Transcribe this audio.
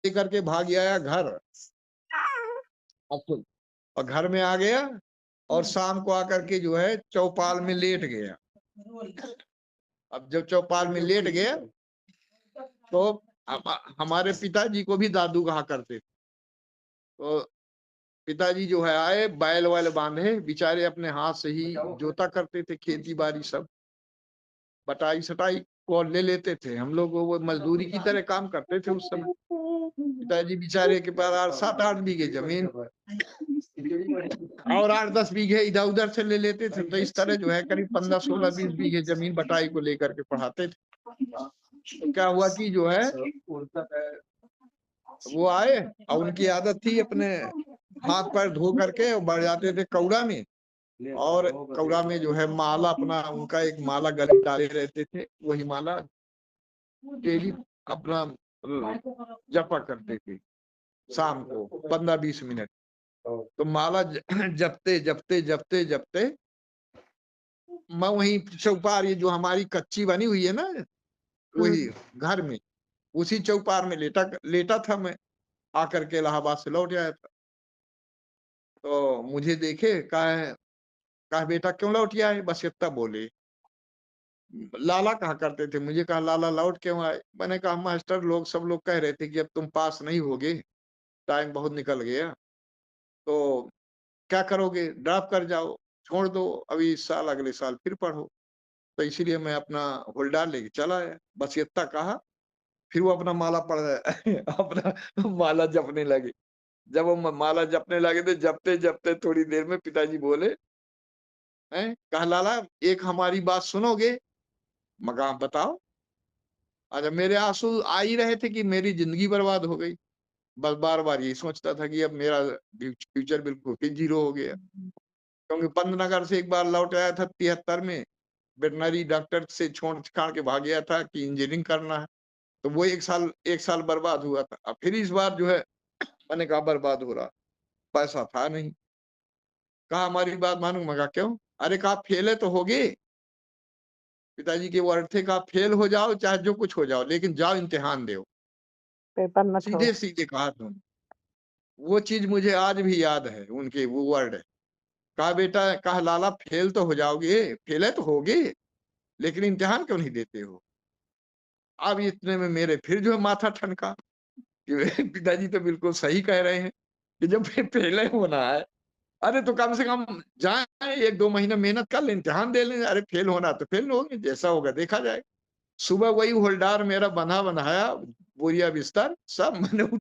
लेकर के भाग आया घर। और घर में आ गया और शाम को आकर के जो है चौपाल में लेट गया। अब जब चौपाल में लेट गया तो हमारे पिताजी को भी दादू कहा करते थे। तो पिताजी जो है आए, बैल वैल बांधे, बेचारे अपने हाथ से ही जोता करते थे, खेती बाड़ी सब बटाई सटाई को ले लेते थे। हम लोग वो मजदूरी की तरह काम करते थे उस समय। पिताजी बेचारे के पास 7-8 बीघे जमीन और 8-10 बीघे इधर उधर से ले लेते थे। तो इस तरह जो है करीब 15-16-20 बीघे जमीन बटाई को लेकर के पढ़ाते थे। तो क्या हुआ कि जो है वो आए और उनकी आदत थी अपने हाथ पैर धो करके और बढ़ जाते थे कौड़ा में, और कौड़ा में जो है माला अपना, उनका एक माला गले डाले रहते थे, वही माला डेली अपना जपा करते थे शाम को 15-20 मिनट। तो माला जपते जपते जपते जपते मैं वही चौपार, ये जो हमारी कच्ची बनी हुई है ना, वही घर में, उसी चौपार में लेटा लेटा था मैं। आकर के इलाहाबाद से लौट आया था। तो मुझे देखे, कहा बेटा क्यों लौट आए, बस इतना बोले। लाला कहा करते थे मुझे, कहा लाला लौट क्यों आए। मैंने कहा मास्टर लोग सब लोग कह रहे थे कि अब तुम पास नहीं होगे, टाइम बहुत निकल गया, तो क्या करोगे, ड्रॉप कर जाओ, छोड़ दो, अभी इस साल अगले साल फिर पढ़ो। तो इसीलिए मैं अपना होल्डर लेके चला आया, बस इतना कहा। फिर वो अपना माला पढ़ अपना माला जपने लगे। जब वो माला जपने लगे तो जपते जपते थोड़ी देर में पिताजी बोले, हैं, कहा लाला एक हमारी बात सुनोगे। मैं कहा बताओ। अच्छा, मेरे आंसू आ ही रहे थे कि मेरी जिंदगी बर्बाद हो गई। बस बार बार यही सोचता था कि अब मेरा फ्यूचर बिल्कुल ही जीरो हो गया। क्योंकि पंतनगर से एक बार लौट आया था 73 में, वेटनरी डॉक्टर से छोड़ छाड़ के भाग गया था कि इंजीनियरिंग करना है। तो वो एक साल बर्बाद हुआ था। अब फिर इस बार जो है मैंने कहा बर्बाद हो रहा, पैसा था नहीं। कहा हमारी बात मानू। मगा क्यों, अरे कहा फेल है तो होगे। पिताजी के वर्ड थे, कहा फेल हो जाओ चाहे जो कुछ हो जाओ, लेकिन जाओ इम्तिहान दो। पेपर न छोड़ो। सीधे सीधे कहा तुम। वो चीज मुझे आज भी याद है, उनके वो वर्ड। कहा बेटा, कहा लाला फेल तो हो जाओगे, फेल है तो होगे, लेकिन इम्तिहान क्यों नहीं देते हो। अब इतने में मेरे फिर जो है माथा ठनका कि पिताजी तो बिल्कुल सही कह रहे हैं कि जब फेल होना है, अरे तो कम से कम जाए 1-2 महीने मेहनत कर ले, इम्तिहान दे लें। अरे फेल होना तो फेल होंगे, जैसा होगा देखा जाएगा। सुबह वही होल्डार मेरा बंधा बंधाया, बोरिया बिस्तर सब मैंने